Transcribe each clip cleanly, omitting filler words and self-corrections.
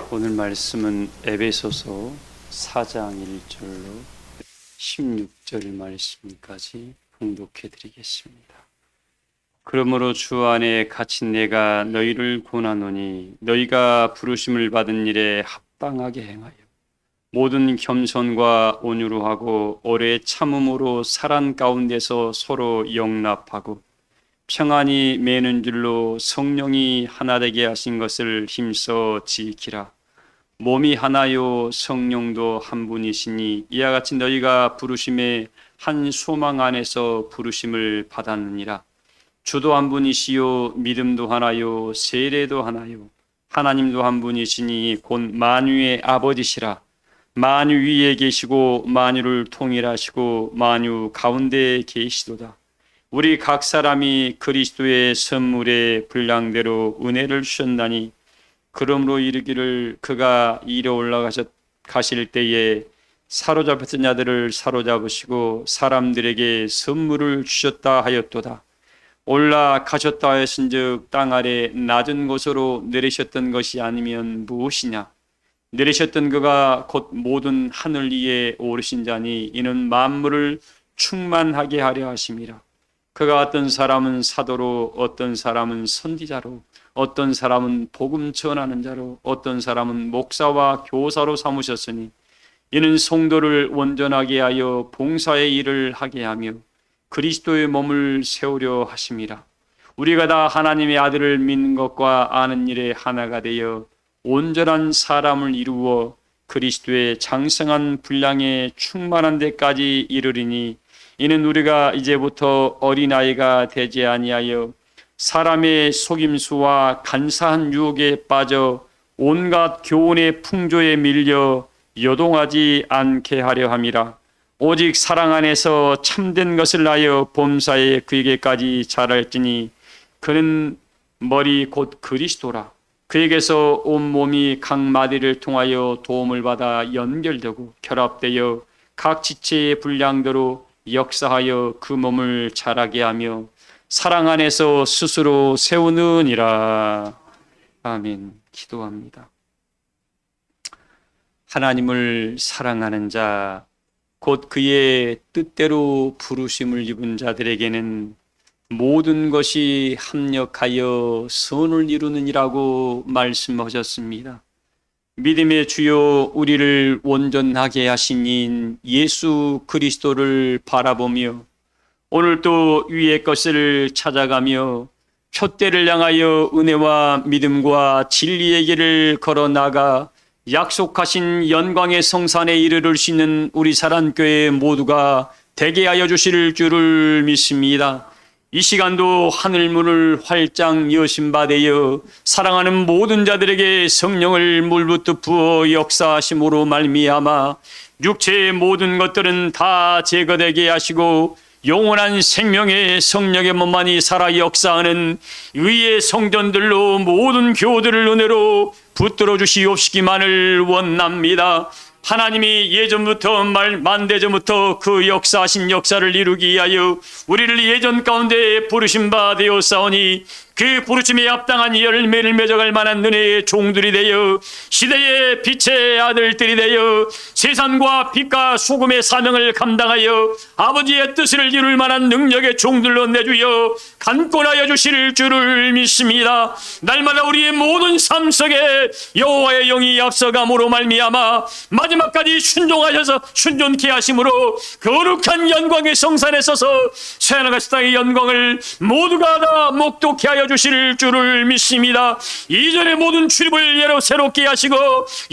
오늘 말씀은 에베소서 4장 1절로 16절 말씀까지 봉독해 드리겠습니다. 그러므로 주 안에 갇힌 내가 너희를 권하노니 너희가 부르심을 받은 일에 합당하게 행하여 모든 겸손과 온유로 하고 오래 참음으로 사랑 가운데서 서로 용납하고 평안히 매는 줄로 성령이 하나 되게 하신 것을 힘써 지키라. 몸이 하나요 성령도 한 분이시니 이와 같이 너희가 부르심의 한 소망 안에서 부르심을 받았느니라. 주도 한 분이시요 믿음도 하나요 세례도 하나요 하나님도 한 분이시니 곧 만유의 아버지시라. 만유 위에 계시고 만유를 통일하시고 만유 가운데 계시도다. 우리 각 사람이 그리스도의 선물의 분량대로 은혜를 주셨나니 그러므로 이르기를 그가 이래 올라가실 때에 사로잡혔던 자들을 사로잡으시고 사람들에게 선물을 주셨다 하였도다. 올라가셨다 하였은즉 땅 아래 낮은 곳으로 내리셨던 것이 아니면 무엇이냐. 내리셨던 그가 곧 모든 하늘 위에 오르신 자니 이는 만물을 충만하게 하려 하심이라. 그가 어떤 사람은 사도로 어떤 사람은 선지자로 어떤 사람은 복음 전하는 자로 어떤 사람은 목사와 교사로 삼으셨으니 이는 성도를 온전하게 하여 봉사의 일을 하게 하며 그리스도의 몸을 세우려 하심이라. 우리가 다 하나님의 아들을 믿는 것과 아는 일에 하나가 되어 온전한 사람을 이루어 그리스도의 장성한 분량에 충만한 데까지 이르리니 이는 우리가 이제부터 어린아이가 되지 아니하여 사람의 속임수와 간사한 유혹에 빠져 온갖 교훈의 풍조에 밀려 요동하지 않게 하려 함이라. 오직 사랑 안에서 참된 것을 하여 범사에 그에게까지 자랄지니 그는 머리 곧 그리스도라. 그에게서 온몸이 각 마디를 통하여 도움을 받아 연결되고 결합되어 각 지체의 분량대로 역사하여 그 몸을 자라게 하며 사랑 안에서 스스로 세우느니라. 아멘. 기도합니다. 하나님을 사랑하는 자, 곧 그의 뜻대로 부르심을 입은 자들에게는 모든 것이 합력하여 선을 이루느니라고 말씀하셨습니다. 믿음의 주요 우리를 온전하게 하신 이인 예수 그리스도를 바라보며 오늘도 위의 것을 찾아가며 표대를 향하여 은혜와 믿음과 진리의 길을 걸어나가 약속하신 영광의 성산에 이르를 수 있는 우리 사랑교회 모두가 되게 하여 주실 줄을 믿습니다. 이 시간도 하늘문을 활짝 여신 바 되어 사랑하는 모든 자들에게 성령을 물붓듯 부어 역사하심으로 말미암아 육체의 모든 것들은 다 제거되게 하시고 영원한 생명의 성령의 몸만이 살아 역사하는 의의 성전들로 모든 교우들을 은혜로 붙들어 주시옵시기만을 원합니다. 하나님이 예전부터 만대전부터 그 역사하신 역사를 이루기 위하여 우리를 예전 가운데 부르신 바 되었사오니 그 부르심에 합당한 열매를 맺어갈 만한 은혜의 종들이 되어 시대의 빛의 아들들이 되어 세상과 빛과 소금의 사명을 감당하여 아버지의 뜻을 이룰 만한 능력의 종들로 내주여 간권하여 주실 줄을 믿습니다. 날마다 우리의 모든 삶 속에 여호와의 영이 앞서감으로 말미암아 마지막까지 순종하셔서 순종케 하심으로 거룩한 영광의 성산에 서서 새하늘같이 땅의 영광을 모두가 다 목독케 하여 주실 줄을 믿습니다. 이전의 모든 출입을 새롭게 하시고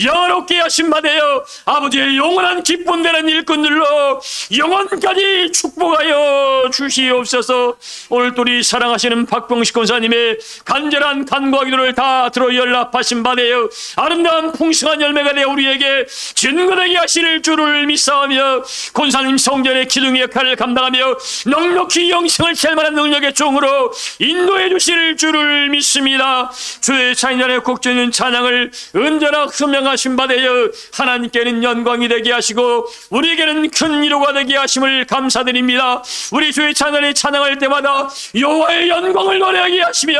영원롭게 하신 바 되어 아버지의 영원한 기쁨 되는 일꾼들로 영원까지 축복하여 주시옵소서. 오늘 또 우리 사랑하시는 박병식 권사님의 간절한 간구와 기도를 다 들어 연락하신 바 되어 아름다운 풍성한 열매가 되어 우리에게 증거되게 하실 줄을 믿사오며 권사님 성전의 기둥의 역할을 감당하며 넉넉히 영생을 취할 만한 능력의 종으로 인도해 주실 주실 줄을 믿습니다. 주의 찬양의 곡전인 찬양을 언제나 선명하신 바 되어 하나님께는 영광이 되게 하시고 우리에게는 큰 위로가 되게 하심을 감사드립니다. 우리 주의 찬양을 찬양할 때마다 여호와의 영광을 노래하게 하시며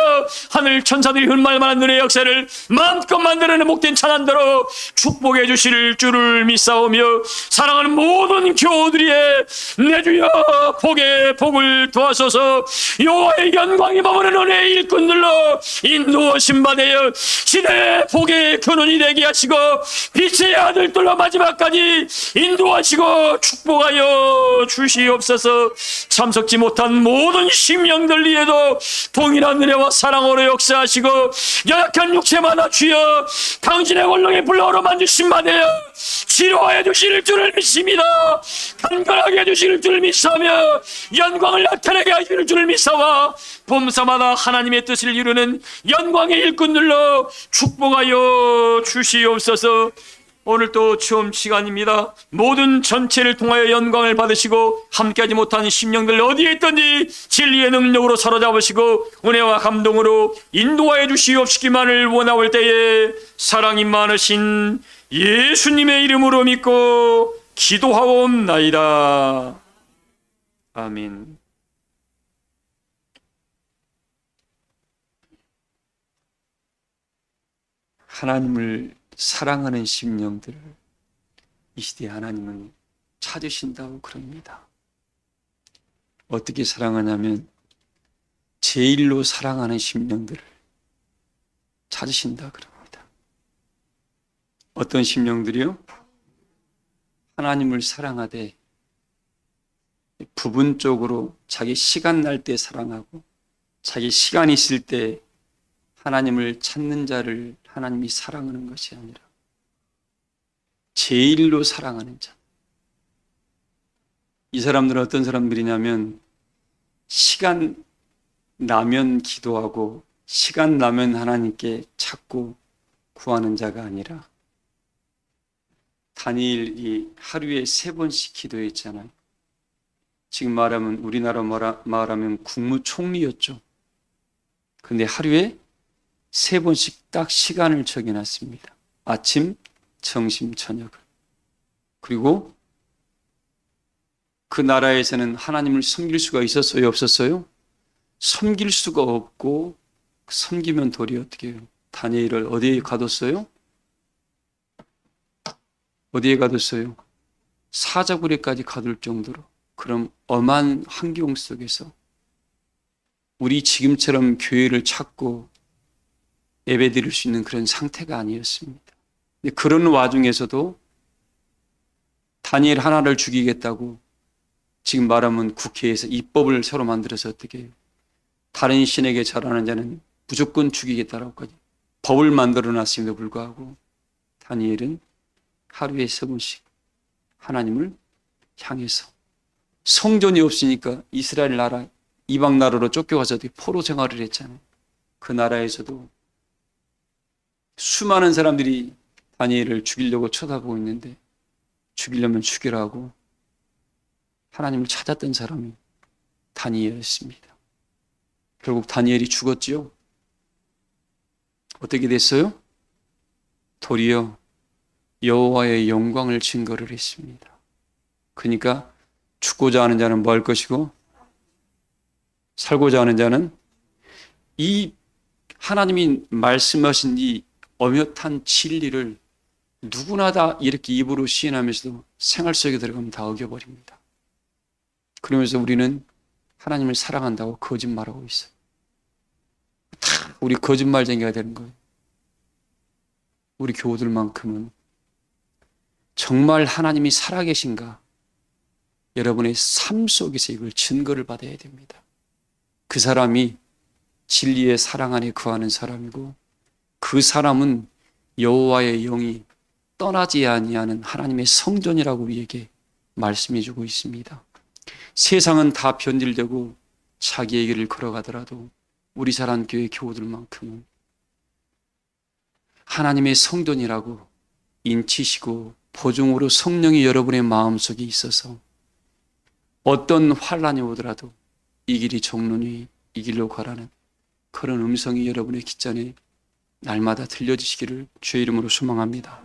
하늘 천사들이 흠말 만한 눈의 역사를 마음껏 만들어내는 목된 찬양대로 축복해 주실 줄을 믿사오며 사랑하는 모든 교우들이의 내 주여 복에 복을 도하소서. 여호와의 영광이 머무는 은혜의 일꾼들로 인도하신 바 되어 시대의 복의 근원이 되게 하시고 빛의 아들들로 마지막까지 인도하시고 축복하여 주시옵소서. 참석지 못한 모든 심령들 위에도 동일한 은혜와 사랑으로 역사하시고 연약한 육체마다 주여 당신의 권능의 불러오러 만드신 바 되어 치료해 주실 줄을 믿습니다. 간결하게 해주실 줄 믿사며 영광을 나타내게 하실 줄 믿사와 범사마다 하나님의 뜻을 이루는 영광의 일꾼들로 축복하여 주시옵소서. 오늘 또 처음 시간입니다. 모든 전체를 통하여 영광을 받으시고 함께하지 못한 심령들 어디에 있든지 진리의 능력으로 사로잡으시고 은혜와 감동으로 인도하여 주시옵시기만을 원하올 때에 사랑이 많으신 예수님의 이름으로 믿고 기도하옵나이다. 아멘. 하나님을 사랑하는 심령들을 이 시대에 하나님은 찾으신다고 그럽니다. 어떻게 사랑하냐면 제일로 사랑하는 심령들을 찾으신다 그럽니다. 어떤 심령들이요? 하나님을 사랑하되 부분적으로 자기 시간 날 때 사랑하고 자기 시간 있을 때 하나님을 찾는 자를 하나님이 사랑하는 것이 아니라 제일로 사랑하는 자. 이 사람들은 어떤 사람들이냐면 시간 나면 기도하고 시간 나면 하나님께 찾고 구하는 자가 아니라 다니엘이 하루에 3번씩 기도했잖아요. 지금 말하면 우리나라 말하면 국무총리였죠. 그런데 하루에 3번씩 딱 시간을 정해놨습니다. 아침, 점심, 저녁을. 그리고 그 나라에서는 하나님을 섬길 수가 있었어요? 없었어요? 섬길 수가 없고 섬기면 도리 어떻게 해요? 다니엘을 어디에 가뒀어요? 어디에 가뒀어요? 사자굴에까지 가둘 정도로 그럼 엄한 환경 속에서 우리 지금처럼 교회를 찾고 예배드릴 수 있는 그런 상태가 아니었습니다. 그런 와중에서도 다니엘 하나를 죽이겠다고 지금 말하면 국회에서 입법을 새로 만들어서 어떻게 해요? 다른 신에게 절하는 자는 무조건 죽이겠다라고까지 법을 만들어 놨음에도 불구하고 다니엘은 하루에 3번씩 하나님을 향해서 성전이 없으니까 이스라엘 나라 이방 나라로 쫓겨가서 포로 생활을 했잖아요. 그 나라에서도 수많은 사람들이 다니엘을 죽이려고 쳐다보고 있는데 죽이려면 죽이라고 하나님을 찾았던 사람이 다니엘이었습니다. 결국 다니엘이 죽었지요. 어떻게 됐어요? 도리어 여호와의 영광을 증거를 했습니다. 그러니까 죽고자 하는 자는 뭐 할 것이고 살고자 하는 자는 이 하나님이 말씀하신 이 엄연한 진리를 누구나 다 이렇게 입으로 시인하면서도 생활 속에 들어가면 다 어겨버립니다. 그러면서 우리는 하나님을 사랑한다고 거짓말하고 있어요. 다 우리 거짓말쟁이가 되는 거예요. 우리 교우들만큼은 정말 하나님이 살아계신가 여러분의 삶 속에서 이걸 증거를 받아야 됩니다. 그 사람이 진리의 사랑 안에 거하는 사람이고 그 사람은 여호와의 영이 떠나지 아니하는 하나님의 성전이라고 우리에게 말씀해 주고 있습니다. 세상은 다 변질되고 자기의 길을 걸어가더라도 우리 사랑교회 교우들만큼은 하나님의 성전이라고 인치시고 보증으로 성령이 여러분의 마음속에 있어서 어떤 환란이 오더라도 이 길이 정론이 이 길로 가라는 그런 음성이 여러분의 귓전에 날마다 들려지시기를 주의 이름으로 소망합니다.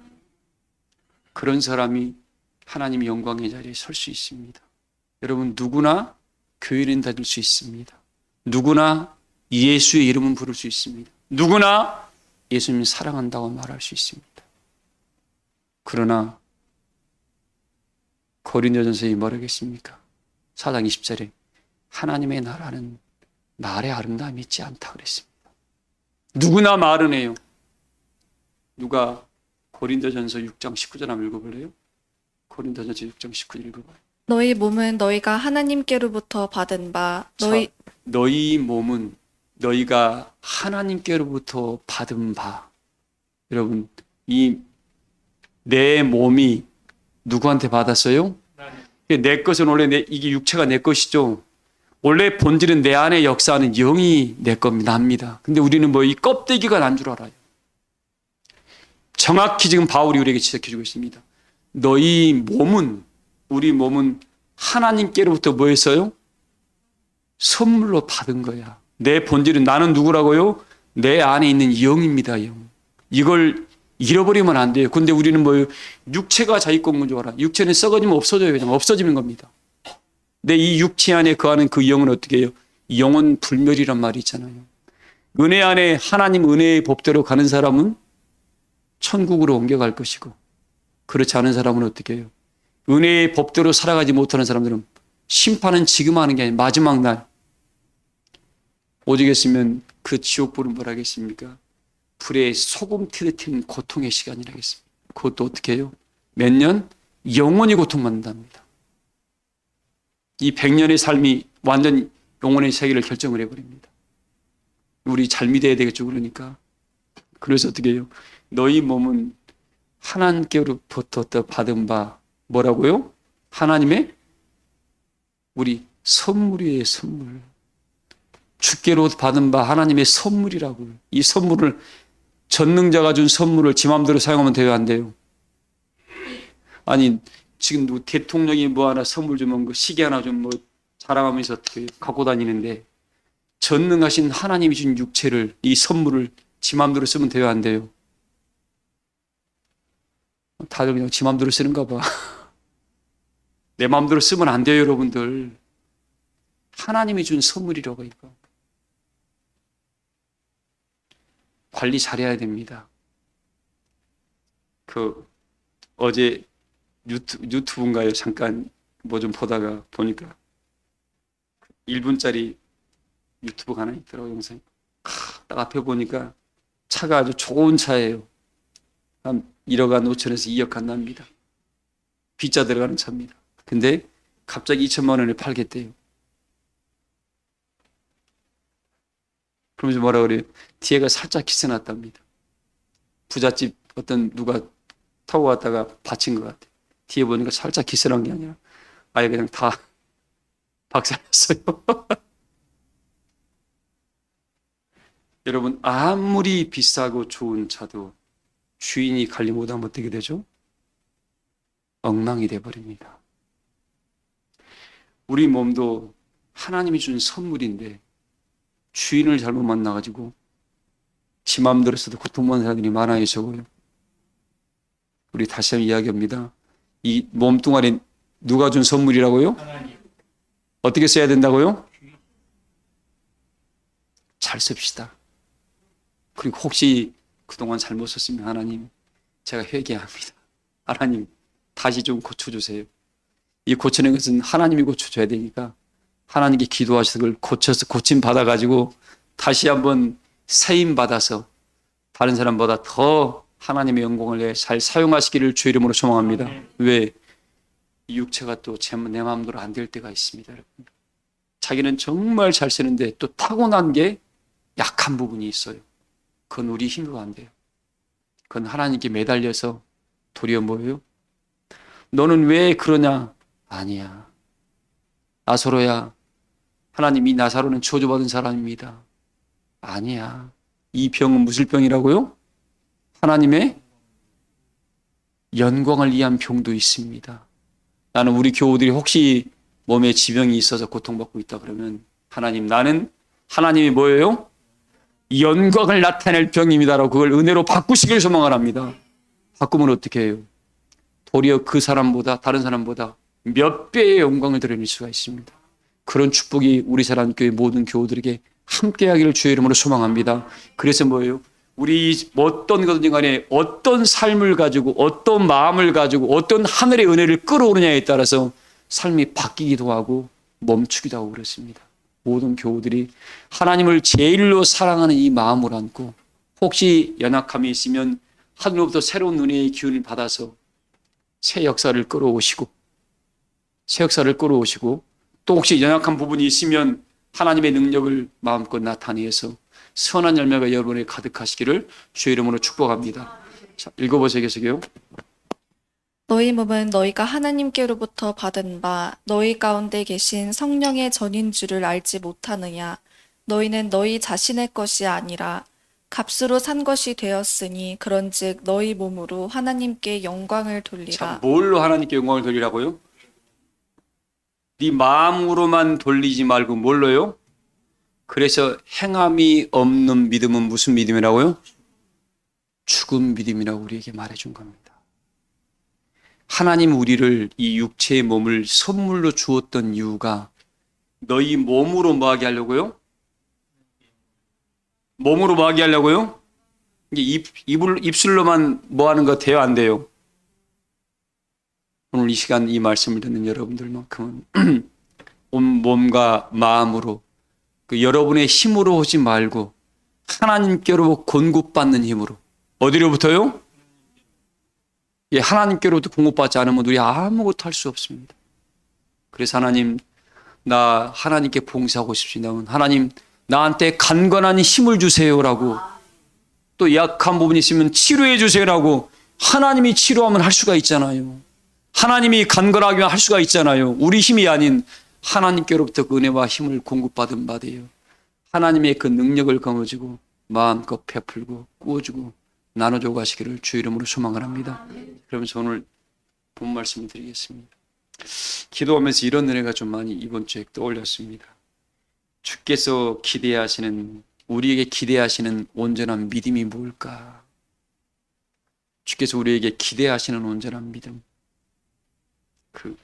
그런 사람이 하나님의 영광의 자리에 설 수 있습니다. 여러분, 누구나 교회는 다닐 수 있습니다. 누구나 예수의 이름은 부를 수 있습니다. 누구나 예수님 사랑한다고 말할 수 있습니다. 그러나 고린도전서에 뭐라고 했습니까? 4장 20절에 하나님의 나라는 말의 아름다움이 있지 않다 그랬습니다. 누구나 말은 해요. 누가 고린도전서 6장 19절 한번 읽어볼래요? 고린도전서 6장 19절 읽어봐요. 너희 몸은 너희가 하나님께로부터 받은 바 너희 몸은 너희가 하나님께로부터 받은 바. 여러분, 이 내 몸이 누구한테 받았어요? 내 것은 원래 이게 육체가 내 것이죠. 원래 본질은 내 안에 역사하는 영이 내 겁니다. 납니다. 근데 우리는 이 껍데기가 난 줄 알아요. 정확히 지금 바울이 우리에게 지적해주고 있습니다. 너희 몸은, 우리 몸은 하나님께로부터 뭐 했어요? 선물로 받은 거야. 내 본질은 나는 누구라고요? 내 안에 있는 영입니다. 영. 이걸 잃어버리면 안 돼요. 근데 우리는 육체가 자기 것인 줄 알아. 육체는 썩어지면 없어져요. 그냥 없어지는 겁니다. 근데 이 육체 안에 거하는 그 영은 어떻게 해요? 영은 불멸이란 말이 있잖아요. 은혜 안에 하나님 은혜의 법대로 가는 사람은 천국으로 옮겨갈 것이고, 그렇지 않은 사람은 어떻게 해요? 은혜의 법대로 살아가지 못하는 사람들은 심판은 지금 하는 게 아니라 마지막 날 오죽했으면 그 지옥불은 뭐라 하겠습니까? 불에 소금 튀듯은 고통의 시간이라겠습니다. 그것도 어떻게 해요? 몇 년? 영원히 고통받는답니다. 이 100년의 삶이 완전 영혼의 세계를 결정을 해버립니다. 우리 잘 믿어야 되겠죠. 그러니까. 그래서 어떻게 해요? 너희 몸은 하나님께로부터 받은 바 뭐라고요? 하나님의 우리 선물이에요. 선물. 주께로 받은 바 하나님의 선물이라고요. 이 선물을 전능자가 준 선물을 지 마음대로 사용하면 돼요? 안 돼요? 아니 지금 누구 대통령이 뭐 하나 선물 주면 그 시계 하나 좀 자랑하면서 어떻게 갖고 다니는데 전능하신 하나님이 준 육체를, 이 선물을 지 마음대로 쓰면 돼요? 안 돼요? 다들 그냥 지 마음대로 쓰는가 봐. 내 마음대로 쓰면 안 돼요, 여러분들. 하나님이 준 선물이라고 이거. 관리 잘해야 됩니다. 어제 유튜브인가요? 잠깐 뭐 좀 보다가 보니까 1분짜리 유튜브가 하나 있더라고요, 영상이. 딱 앞에 보니까 차가 아주 좋은 차예요. 한 1억 한 5천에서 2억 한 납니다. 빗자 들어가는 차입니다. 근데 갑자기 2천만 원에 팔겠대요. 그러면서 뭐라 그래요? 뒤에가 살짝 기스났답니다. 부잣집 어떤 누가 타고 갔다가 받친 것 같아요. 뒤에 보니까 살짝 기스난 게 아니라 아예 그냥 다 박살났어요. 여러분, 아무리 비싸고 좋은 차도 주인이 관리 못하면 어떻게 되죠? 엉망이 돼버립니다. 우리 몸도 하나님이 준 선물인데 주인을 잘못 만나가지고 지 마음대로 써도 고통받는 사람들이 많아요. 적어요. 우리 다시 한번 이야기합니다. 이 몸뚱아리 누가 준 선물이라고요? 하나님. 어떻게 써야 된다고요? 잘 씁시다. 그리고 혹시 그동안 잘못 썼으면 하나님, 제가 회개합니다. 하나님, 다시 좀 고쳐주세요. 이 고치는 것은 하나님이 고쳐줘야 되니까 하나님께 기도하셔서 그걸 고쳐서 고침 받아가지고 다시 한번 세임 받아서 다른 사람보다 더 하나님의 영광을 잘 사용하시기를 주의 이름으로 소망합니다. 왜? 이 육체가 또 내 마음대로 안 될 때가 있습니다. 여러분. 자기는 정말 잘 쓰는데 또 타고난 게 약한 부분이 있어요. 그건 우리 힘으로 안 돼요. 그건 하나님께 매달려서 도리어 뭐예요? 너는 왜 그러냐? 아니야. 나사로야, 하나님 이 나사로는 저주받은 사람입니다. 아니야. 이 병은 무슨 병이라고요? 하나님의 영광을 위한 병도 있습니다. 나는 우리 교우들이 혹시 몸에 지병이 있어서 고통받고 있다 그러면 하나님, 나는 하나님이 뭐예요? 영광을 나타낼 병입니다라고 그걸 은혜로 바꾸시길 소망합니다. 바꾸면 어떻게 해요? 도리어 그 사람보다, 다른 사람보다 몇 배의 영광을 드러낼 수가 있습니다. 그런 축복이 우리 사랑교회 모든 교우들에게 함께하기를 주의 이름으로 소망합니다. 그래서 뭐예요? 우리 어떤 것든지 간에 어떤 삶을 가지고 어떤 마음을 가지고 어떤 하늘의 은혜를 끌어오느냐에 따라서 삶이 바뀌기도 하고 멈추기도 하고 그렇습니다. 모든 교우들이 하나님을 제일로 사랑하는 이 마음을 안고 혹시 연약함이 있으면 하늘로부터 새로운 은혜의 기운을 받아서 새 역사를 끌어오시고 또 혹시 연약한 부분이 있으면 하나님의 능력을 마음껏 나타내서 선한 열매가 여러분에 가득하시기를 주의 이름으로 축복합니다. 자, 읽어보세요. 계속해요. 너희 몸은 너희가 하나님께로부터 받은 바 너희 가운데 계신 성령의 전인 줄을 알지 못하느냐. 너희는 너희 자신의 것이 아니라 값으로 산 것이 되었으니 그런즉 너희 몸으로 하나님께 영광을 돌리라. 자, 뭘로 하나님께 영광을 돌리라고요? 네 마음으로만 돌리지 말고 뭘로요? 그래서 행함이 없는 믿음은 무슨 믿음이라고요? 죽은 믿음이라고 우리에게 말해준 겁니다. 하나님 우리를 이 육체의 몸을 선물로 주었던 이유가 너희 몸으로 뭐하게 하려고요? 몸으로 뭐하게 하려고요? 이게 입술로만 뭐하는 거 돼요? 안 돼요? 오늘 이 시간 이 말씀을 듣는 여러분들만큼은 온 몸과 마음으로 그 여러분의 힘으로 오지 말고 하나님께로 공급받는 힘으로. 어디로부터요? 예, 하나님께로부터 공급받지 않으면 우리 아무것도 할 수 없습니다. 그래서 하나님, 나 하나님께 봉사하고 싶습니다. 하나님, 나한테 간건한 힘을 주세요라고, 또 약한 부분이 있으면 치료해 주세요라고 하나님이 치료하면 할 수가 있잖아요. 하나님이 간건하게 할 수가 있잖아요. 우리 힘이 아닌 하나님께로부터 그 은혜와 힘을 공급받은 바돼요. 하나님의 그 능력을 거머쥐고 마음껏 베풀고 꾸어주고 나눠줘 가시기를 주 이름으로 소망을 합니다. 그러면서 오늘 본 말씀을 드리겠습니다. 기도하면서 이런 은혜가 좀 많이 이번 주에 떠올렸습니다. 주께서 기대하시는, 우리에게 기대하시는 온전한 믿음이 뭘까? 주께서 우리에게 기대하시는 온전한 믿음. 그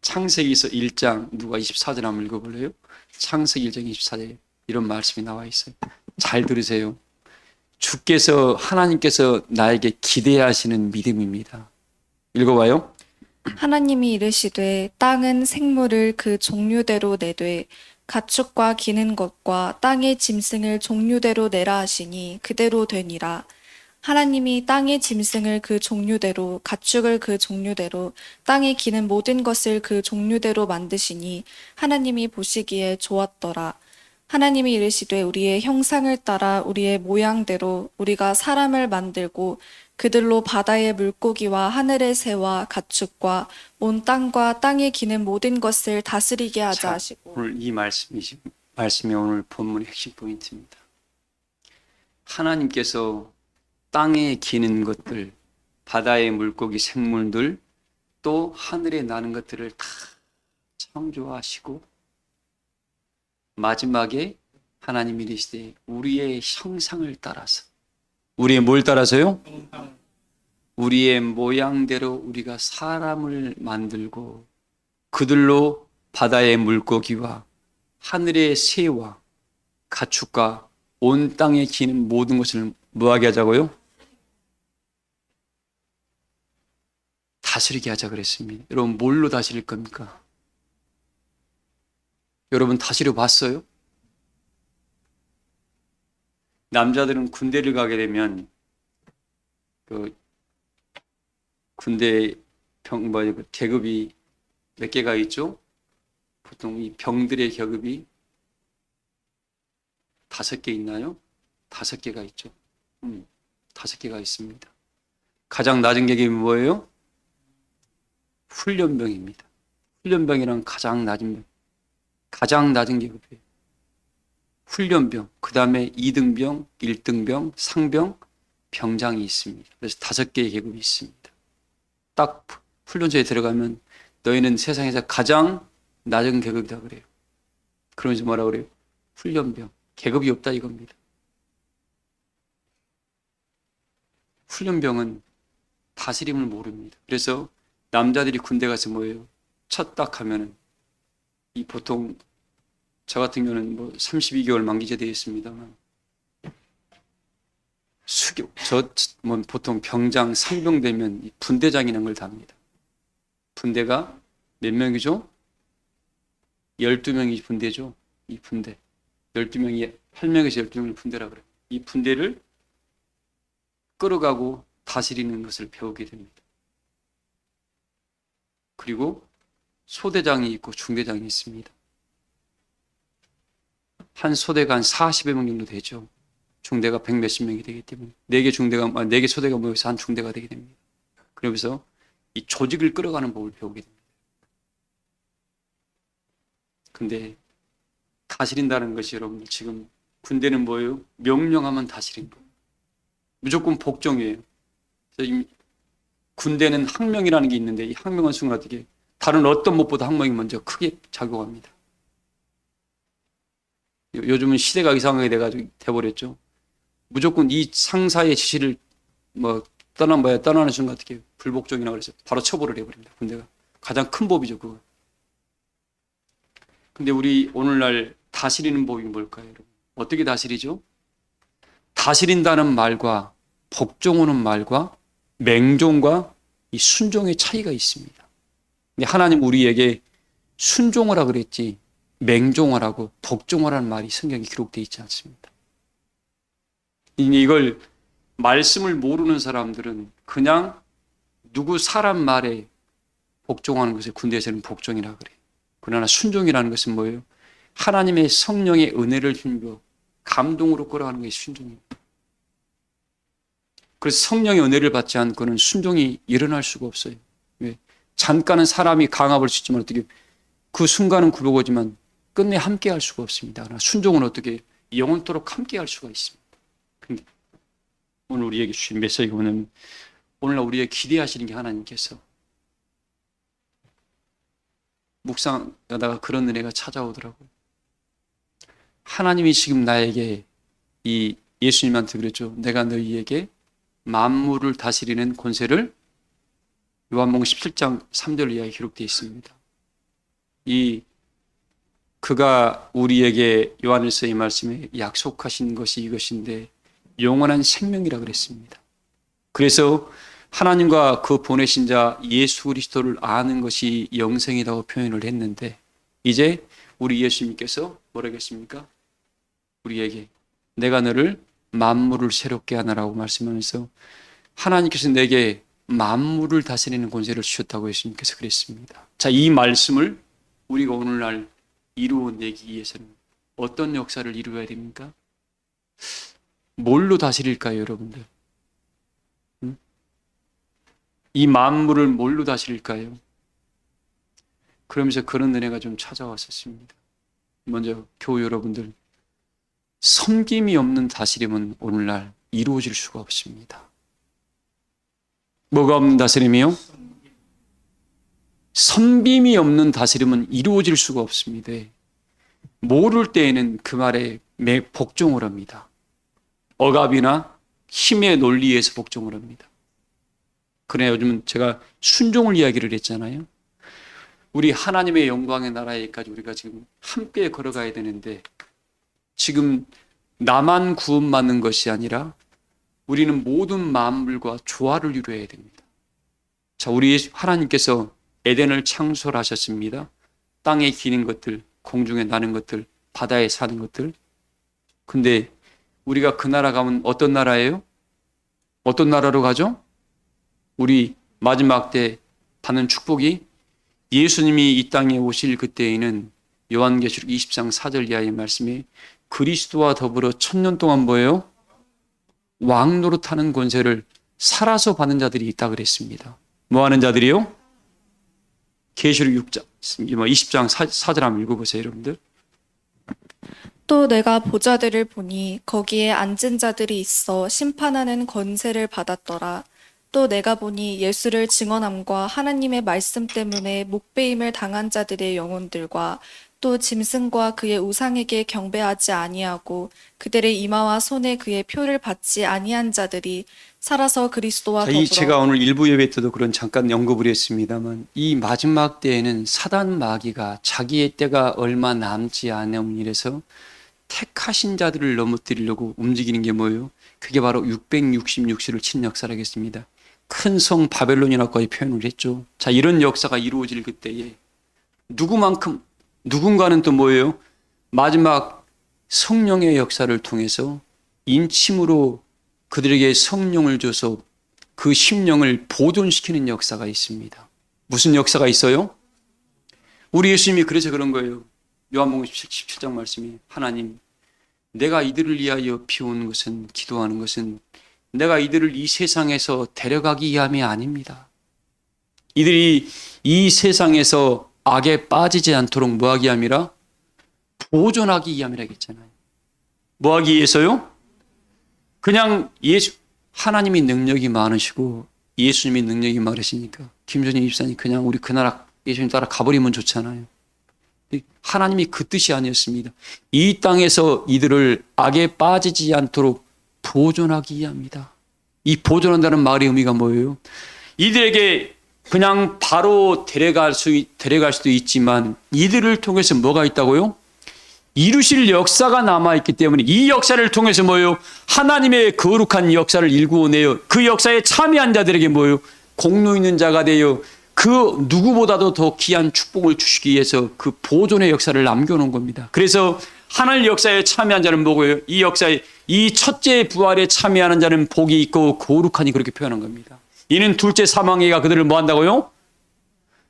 창세기서 1장 누가 24절 한번 읽어볼래요? 창세기 1장 24절 이런 말씀이 나와 있어요. 잘 들으세요. 주께서, 하나님께서 나에게 기대하시는 믿음입니다. 읽어봐요. 하나님이 이르시되 땅은 생물을 그 종류대로 내되 가축과 기는 것과 땅의 짐승을 종류대로 내라 하시니 그대로 되니라. 하나님이 땅의 짐승을 그 종류대로, 가축을 그 종류대로, 땅에 기는 모든 것을 그 종류대로 만드시니 하나님이 보시기에 좋았더라. 하나님이 이르시되 우리의 형상을 따라 우리의 모양대로 우리가 사람을 만들고 그들로 바다의 물고기와 하늘의 새와 가축과 온 땅과 땅에 기는 모든 것을 다스리게 하자 하시고. 오늘 이 말씀이 오늘 본문의 핵심 포인트입니다. 하나님께서 땅에 기는 것들, 바다의 물고기 생물들, 또 하늘에 나는 것들을 다 창조하시고 마지막에 하나님이 이르시되 우리의 형상을 따라서, 우리의 뭘 따라서요? 우리의 모양대로 우리가 사람을 만들고 그들로 바다의 물고기와 하늘의 새와 가축과 온 땅에 기는 모든 것을 뭐하게 하자고요? 다스리게 하자 그랬습니다. 여러분 뭘로 다스릴 겁니까? 여러분 다스려 봤어요? 남자들은 군대를 가게 되면 그 군대 계급이 몇 개가 있죠? 보통 이 병들의 계급이 5개 있나요? 5개가 있죠. 5개가 있습니다. 가장 낮은 계급이 뭐예요? 훈련병입니다. 훈련병이란 가장 낮은 병, 가장 낮은 계급이에요. 훈련병, 그 다음에 2등병, 1등병, 상병, 병장이 있습니다. 그래서 5개의 계급이 있습니다. 딱 훈련소에 들어가면 너희는 세상에서 가장 낮은 계급이다 그래요. 그러면서 뭐라 그래요? 훈련병, 계급이 없다 이겁니다. 훈련병은 다스림을 모릅니다. 그래서 남자들이 군대 가서 뭐예요? 쳤딱 하면은 이 보통 저 같은 경우는 뭐 32개월 만기제 되어 있습니다만 뭐 보통 병장 상병 되면 이 분대장이라는 걸 답니다. 분대가 몇 명이죠? 12명이 분대죠. 이 분대 12명이 8명에서 12명을 분대라 그래요. 이 분대를 끌어가고 다스리는 것을 배우게 됩니다. 그리고 소대장이 있고 중대장이 있습니다. 한 소대가 한 40여 명 정도 되죠. 중대가 100 몇십 명이 되기 때문에 4개 소대가 모여서 한 중대가 되게 됩니다. 그러면서 이 조직을 끌어가는 법을 배우게 됩니다. 근데 다스린다는 것이 여러분들 지금 군대는 뭐예요? 명령하면 다스린 거예요. 무조건 복종이에요. 군대는 학명이라는 게 있는데 이 학명은 순간 어떻게 다른 어떤 것보다 학명이 먼저 크게 작용합니다. 요즘은 시대가 이상하게 돼버렸죠. 무조건 이 상사의 지시를 뭐 떠나는 순간 어떻게 불복종이라고 그래서 바로 처벌을 해버립니다. 군대가 가장 큰 법이죠, 그거. 근데 우리 오늘날 다스리는 법이 뭘까요, 여러분? 어떻게 다스리죠? 다스린다는 말과 복종하는 말과 맹종과 이 순종의 차이가 있습니다. 근데 하나님 우리에게 순종하라 그랬지 맹종하라고 복종하라는 말이 성경에 기록되어 있지 않습니다. 이걸 말씀을 모르는 사람들은 그냥 누구 사람 말에 복종하는 것을 군대에서는 복종이라 그래요. 그러나 순종이라는 것은 뭐예요? 하나님의 성령의 은혜를 힘입어 감동으로 끌어가는 것이 순종입니다. 그래서 성령의 은혜를 받지 않고는 순종이 일어날 수가 없어요. 왜? 잠깐은 사람이 강압할 수 있지만 어떻게 그 순간은 굴러오지만 끝내 함께 할 수가 없습니다. 그러나 순종은 어떻게 영원토록 함께 할 수가 있습니다. 근데 오늘 우리에게 주신 메시지가 뭐냐면 오늘날 우리에게 기대하시는 게 하나님께서 묵상하다가 그런 은혜가 찾아오더라고요. 하나님이 지금 나에게 이 예수님한테 그랬죠. 내가 너희에게 만물을 다스리는 권세를 요한복음 17장 3절 이하에 기록되어 있습니다. 그가 우리에게 요한일서의 말씀에 약속하신 것이 이것인데 영원한 생명이라 그랬습니다. 그래서 하나님과 그 보내신 자 예수 그리스도를 아는 것이 영생이라고 표현을 했는데 이제 우리 예수님께서 뭐라고 했습니까? 우리에게 내가 너를 만물을 새롭게 하느라고 말씀하면서 하나님께서 내게 만물을 다스리는 권세를 주셨다고 예수님께서 그랬습니다. 자, 이 말씀을 우리가 오늘날 이루어내기 위해서는 어떤 역사를 이루어야 됩니까? 뭘로 다스릴까요, 여러분들? 이 만물을 뭘로 다스릴까요? 그러면서 그런 은혜가 좀 찾아왔었습니다. 먼저 교우 여러분들, 섬김이 없는 다스림은 오늘날 이루어질 수가 없습니다. 뭐가 없는 다스림이요? 섬김이 없는 다스림은 이루어질 수가 없습니다. 모를 때에는 그 말에 복종을 합니다. 억압이나 힘의 논리에서 복종을 합니다. 그래 요즘은 제가 순종을 이야기를 했잖아요. 우리 하나님의 영광의 나라에까지 우리가 지금 함께 걸어가야 되는데 지금 나만 구원받는 것이 아니라 우리는 모든 만물과 조화를 이루어야 됩니다. 자, 우리 하나님께서 에덴을 창설하셨습니다. 땅에 기는 것들, 공중에 나는 것들, 바다에 사는 것들. 근데 우리가 그 나라 가면 어떤 나라예요? 어떤 나라로 가죠? 우리 마지막 때 받는 축복이 예수님이 이 땅에 오실 그때에는 요한계시록 20장 4절 이하의 말씀에 그리스도와 더불어 1000년 동안 뭐예요? 왕노릇하는 권세를 살아서 받는 자들이 있다 그랬습니다. 뭐 하는 자들이요? 계시록 6장, 20장 4절 한번 읽어보세요, 여러분들. 또 내가 보좌들을 보니 거기에 앉은 자들이 있어 심판하는 권세를 받았더라. 또 내가 보니 예수를 증언함과 하나님의 말씀 때문에 목배임을 당한 자들의 영혼들과 또 짐승과 그의 우상에게 경배하지 아니하고 그들의 이마와 손에 그의 표를 받지 아니한 자들이 살아서 그리스도와 자, 더불어 제가 오늘 일부 예배 때도 그런 잠깐 언급을 했습니다만 이 마지막 때에는 사단 마귀가 자기의 때가 얼마 남지 않은 일에서 택하신 자들을 넘어뜨리려고 움직이는 게 뭐예요? 그게 바로 666세를 치는 역사라겠습니다. 큰 성 바벨론이라고까지 표현을 했죠. 자, 이런 역사가 이루어질 그때에 누군가는 또 뭐예요? 마지막 성령의 역사를 통해서 인침으로 그들에게 성령을 줘서 그 심령을 보존시키는 역사가 있습니다. 무슨 역사가 있어요? 우리 예수님이 그래서 그런 거예요. 요한복음 17장 말씀이 하나님, 내가 이들을 위하여 비우는 것은, 기도하는 것은 내가 이들을 이 세상에서 데려가기 위함이 아닙니다. 이들이 이 세상에서 악에 빠지지 않도록 뭐하기 위함이라? 보존하기 위함이라고 했잖아요. 뭐하기 위해서요? 그냥 하나님이 능력이 많으시고 예수님이 능력이 많으시니까 김전희 집사님 그냥 우리 그 나라 예수님 따라 가버리면 좋잖아요. 하나님이 그 뜻이 아니었습니다. 이 땅에서 이들을 악에 빠지지 않도록 보존하기 위함이다. 이 보존한다는 말의 의미가 뭐예요? 이들에게 그냥 바로 데려갈 수도 있지만 이들을 통해서 뭐가 있다고요? 이루실 역사가 남아있기 때문에 이 역사를 통해서 뭐예요? 하나님의 거룩한 역사를 일구어내요. 그 역사에 참여한 자들에게 뭐예요? 공로 있는 자가 되어 그 누구보다도 더 귀한 축복을 주시기 위해서 그 보존의 역사를 남겨놓은 겁니다. 그래서 하늘 역사에 참여한 자는 뭐고요? 이 역사에 이 첫째 부활에 참여하는 자는 복이 있고 거룩하니 그렇게 표현한 겁니다. 이는 둘째 사망해가 그들을 뭐 한다고요?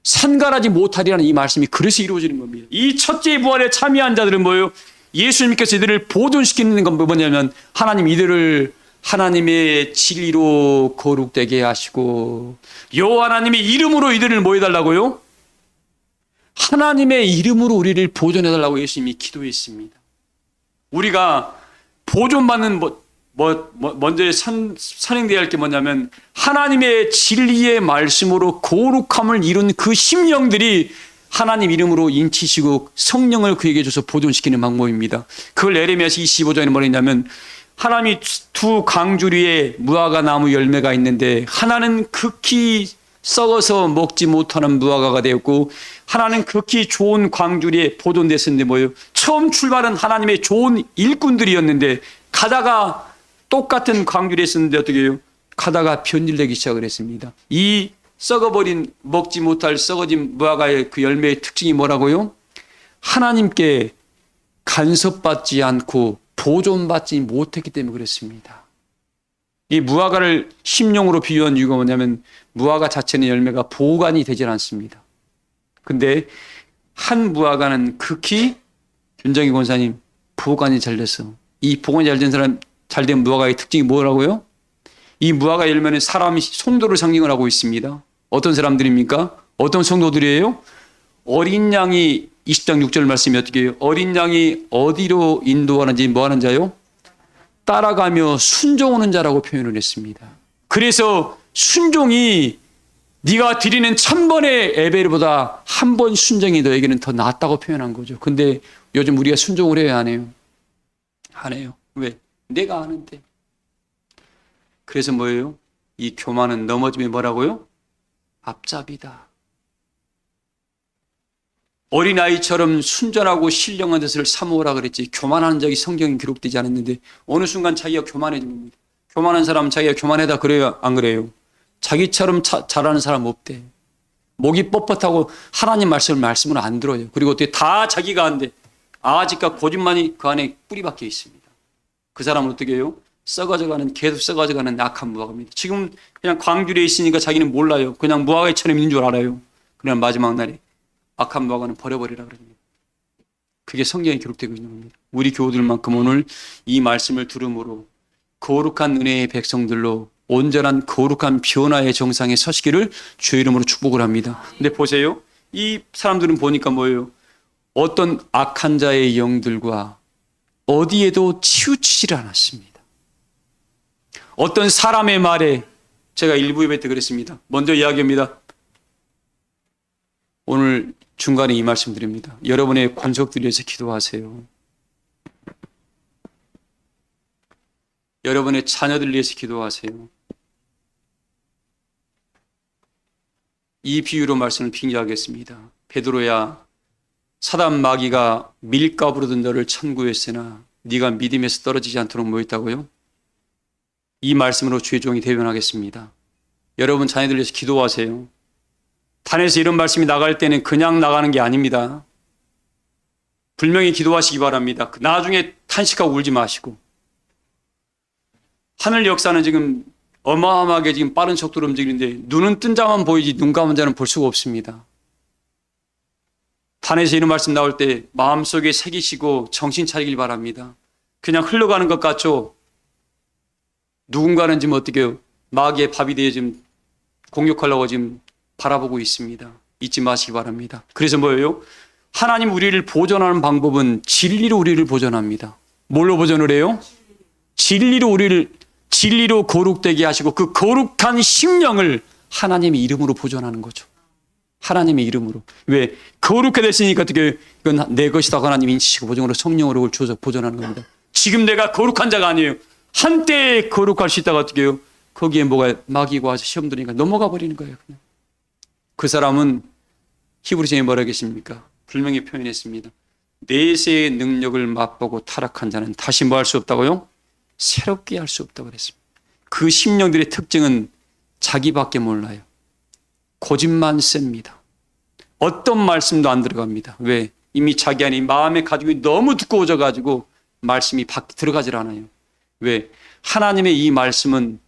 산갈하지 못하리라는 이 말씀이 그래서 이루어지는 겁니다. 이 첫째 부활에 참여한 자들은 뭐예요? 예수님께서 이들을 보존시키는 건 뭐냐면 하나님 이들을 하나님의 진리로 거룩되게 하시고 여호와 하나님의 이름으로 이들을 뭐 해달라고요? 하나님의 이름으로 우리를 보존해달라고 예수님이 기도했습니다. 우리가 보존받는 먼저 선행되어야 할 게 뭐냐면 하나님의 진리의 말씀으로 거룩함을 이룬 그 심령들이 하나님 이름으로 인치시고 성령을 그에게 줘서 보존시키는 방법입니다. 그걸 에레미야서 25장에 뭐라 했냐면 하나님이 두 강주리에 무화과 나무 열매가 있는데 하나는 극히 썩어서 먹지 못하는 무화과가 되었고 하나는 극히 좋은 광주리에 보존됐었는데 뭐예요? 처음 출발은 하나님의 좋은 일꾼들이었는데 가다가 똑같은 광주리에 있었는데 어떻게 해요? 가다가 변질되기 시작을 했습니다. 이 썩어버린 먹지 못할 썩어진 무화과의 그 열매의 특징이 뭐라고요? 하나님께 간섭받지 않고 보존받지 못했기 때문에 그렇습니다. 이 무화과를 심령으로 비유한 이유가 뭐냐면 무화과 자체는 열매가 보관이 되질 않습니다. 근데 한 무화과는 극히 윤정희 권사님 보관이 잘 됐어. 이 보관이 잘 된 사람, 잘된 무화과의 특징이 뭐라고요? 이 무화과 열매는 사람이 성도를 상징을 하고 있습니다. 어떤 사람들입니까? 어떤 성도들이에요? 어린 양이 20장 6절 말씀이 어떻게 해요? 어린 양이 어디로 인도하는지 뭐 하는 자요? 따라가며 순종하는 자라고 표현을 했습니다. 그래서 순종이 네가 드리는 1000번의 예배보다 한 번 순종이 너에게는 더 낫다고 표현한 거죠. 근데 요즘 우리가 순종을 해야 안 해요? 안 해요. 왜? 내가 아는데. 그래서 뭐예요? 이 교만은 넘어지면 뭐라고요? 앞잡이다. 어린아이처럼 순전하고 신령한 것을 사모으라 그랬지 교만하는 적이 성경에 기록되지 않았는데 어느 순간 자기가 교만해진 겁니다. 교만한 사람은 자기가 교만하다 그래요? 안 그래요? 자기처럼 잘하는 사람 없대. 목이 뻣뻣하고 하나님 말씀을 안 들어요. 그리고 어떻게 다 자기가 한데 아직까 고집만이 그 안에 뿌리 박혀 있습니다. 그 사람은 어떻게 해요? 썩어져가는 계속 썩어져가는 약한 무화과입니다. 지금 그냥 광주리에 있으니까 자기는 몰라요. 그냥 무화과처럼 있는 줄 알아요. 그러나 마지막 날에 악한 무화과는 버려버리라 그럽니다. 그게 성경에 기록되고 있는 겁니다. 우리 교우들만큼 오늘 이 말씀을 들음으로 거룩한 은혜의 백성들로 온전한 거룩한 변화의 정상에 서시기를 주의 이름으로 축복을 합니다. 근데 보세요. 이 사람들은 보니까 뭐예요? 어떤 악한 자의 영들과 어디에도 치우치지를 않았습니다. 어떤 사람의 말에 제가 일부 예배 때 그랬습니다. 먼저 이야기합니다. 오늘 중간에 이 말씀 드립니다. 여러분의 권속들 위해서 기도하세요. 여러분의 자녀들 위해서 기도하세요. 이 비유로 말씀을 빙자하겠습니다. 베드로야, 사단 마귀가 밀가부로 든 너를 천구했으나 네가 믿음에서 떨어지지 않도록 뭐 했다고요? 이 말씀으로 주의 종이 대변하겠습니다. 여러분 자녀들 위해서 기도하세요. 단에서 이런 말씀이 나갈 때는 그냥 나가는 게 아닙니다. 분명히 기도하시기 바랍니다. 나중에 탄식하고 울지 마시고. 하늘 역사는 지금 어마어마하게 지금 빠른 속도로 움직이는데 눈은 뜬 자만 보이지 눈 감은 자는 볼 수가 없습니다. 단에서 이런 말씀 나올 때 마음속에 새기시고 정신 차리길 바랍니다. 그냥 흘러가는 것 같죠? 누군가는 지금 어떻게 해요? 마귀의 밥이 되어 지금 공격하려고 지금 바라보고 있습니다. 잊지 마시기 바랍니다. 그래서 뭐예요? 하나님 우리를 보존하는 방법은 진리로 우리를 보존합니다. 뭘로 보존을 해요? 진리로 거룩되게 하시고 그 거룩한 심령을 하나님의 이름으로 보존하는 거죠. 하나님의 이름으로. 왜? 거룩해 됐으니까 어떻게 이건 내 것이다 하나님 인치시고 보존으로 성령으로 주어서 보존하는 겁니다. 지금 내가 거룩한 자가 아니에요. 한때 거룩할 수 있다가 어떻게 해요? 거기에 뭐가 마귀가 와서 시험 들으니까 넘어가 버리는 거예요. 그냥. 그 사람은 히브리서에 뭐라 하겠습니까? 분명히 표현했습니다. 내세의 능력을 맛보고 타락한 자는 다시 뭐 할 수 없다고요? 새롭게 할 수 없다고 그랬습니다. 그 심령들의 특징은 자기밖에 몰라요. 고집만 셉니다. 어떤 말씀도 안 들어갑니다. 왜? 이미 자기 안에 마음의 가죽이 너무 두꺼워져 가지고 말씀이 들어가질 않아요. 왜? 하나님의 이 말씀은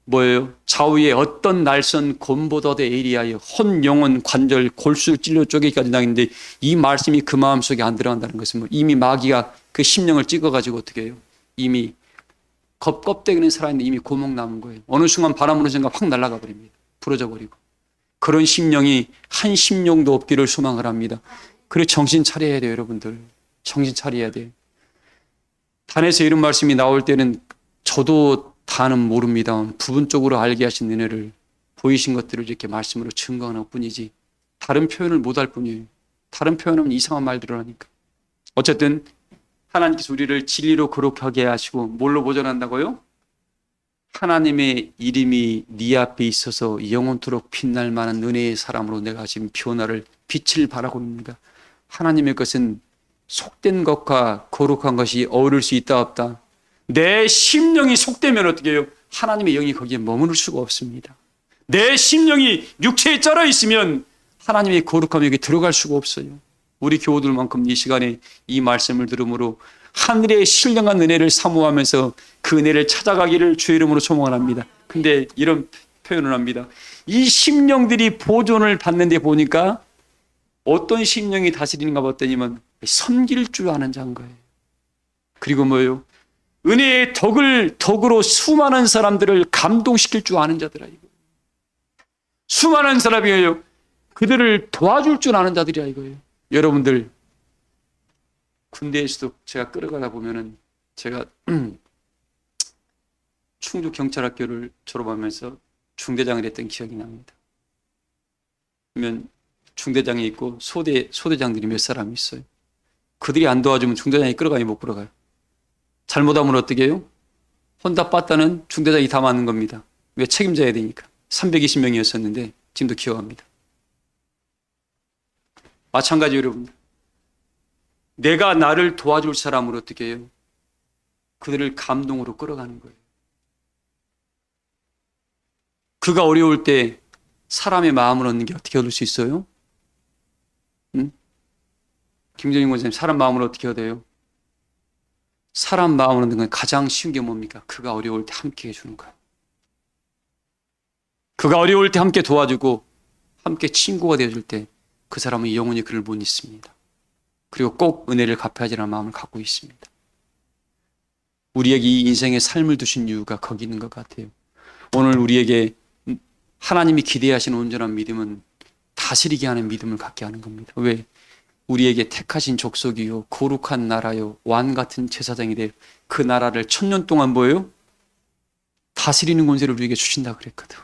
뭐예요? 좌우에 어떤 날선 곰보다 더 예리하여 혼, 영혼, 관절, 골수 찔러 쪼개기까지 나겠는데 이 말씀이 그 마음속에 안 들어간다는 것은 뭐 이미 마귀가 그 심령을 찍어가지고 어떻게 해요? 이미 껍데기는 살아있는데 이미 고목 남은 거예요. 어느 순간 바람 부는 순간 확 날아가 버립니다. 부러져 버리고. 그런 심령이 한 심령도 없기를 소망을 합니다. 그래 정신 차려야 돼요, 여러분들. 정신 차려야 돼요. 단에서 이런 말씀이 나올 때는 저도 다는 모릅니다. 부분적으로 알게 하신 은혜를 보이신 것들을 이렇게 말씀으로 증거하는 뿐이지 다른 표현을 못할 뿐이에요. 다른 표현하면 이상한 말들을 하니까. 어쨌든 하나님께서 우리를 진리로 거룩하게 하시고 뭘로 보존한다고요? 하나님의 이름이 네 앞에 있어서 영원토록 빛날 만한 은혜의 사람으로 내가 지금 변화를 빛을 발하고 있습니다. 하나님의 것은 속된 것과 거룩한 것이 어우를 수 있다 없다. 내 심령이 속되면 어떻게 해요? 하나님의 영이 거기에 머무를 수가 없습니다. 내 심령이 육체에 쩔어 있으면 하나님의 거룩함이 여기 들어갈 수가 없어요. 우리 교우들만큼 이 시간에 이 말씀을 들음으로 하늘의 신령한 은혜를 사모하면서 그 은혜를 찾아가기를 주의 이름으로 소망합니다. 근데 이런 표현을 합니다. 이 심령들이 보존을 받는 데 보니까 어떤 심령이 다스리는가 봤더니만 섬길 줄 아는 자인 거예요. 그리고 뭐예요? 은혜의 덕으로 수많은 사람들을 감동시킬 줄 아는 자들아. 이거. 수많은 사람이에요. 그들을 도와줄 줄 아는 자들이야 이거예요. 여러분들 군대에서도 제가 끌어가다 보면은 제가 충주 경찰학교를 졸업하면서 중대장을 했던 기억이 납니다. 그러면 중대장이 있고 소대장들이 몇 사람 있어요. 그들이 안 도와주면 중대장이 끌어가요, 못 끌어가요? 잘못하면 어떻게 해요? 혼다 빠따는 중대장이 다 맞는 겁니다. 왜? 책임져야 되니까. 320명이었었는데 지금도 기억합니다. 마찬가지 여러분들. 내가 나를 도와줄 사람으로 어떻게 해요? 그들을 감동으로 끌어가는 거예요. 그가 어려울 때 사람의 마음을 얻는 게 어떻게 얻을 수 있어요? 응? 김정인 권사님, 사람 마음을 어떻게 얻어요? 사람 마음을 얻는 건 가장 쉬운 게 뭡니까? 그가 어려울 때 함께 해주는 거예요. 그가 어려울 때 함께 도와주고 함께 친구가 되어줄 때 그 사람은 영원히 그를 못 잊습니다. 그리고 꼭 은혜를 갚아야지 라는 마음을 갖고 있습니다. 우리에게 이 인생의 삶을 두신 이유가 거기 있는 것 같아요. 오늘 우리에게 하나님이 기대하시는 온전한 믿음은 다스리게 하는 믿음을 갖게 하는 겁니다. 왜? 우리에게 택하신 족속이요 거룩한 나라요 왕 같은 제사장이 될 그 나라를 1000년 동안 뭐예요? 다스리는 권세를 우리에게 주신다 그랬거든.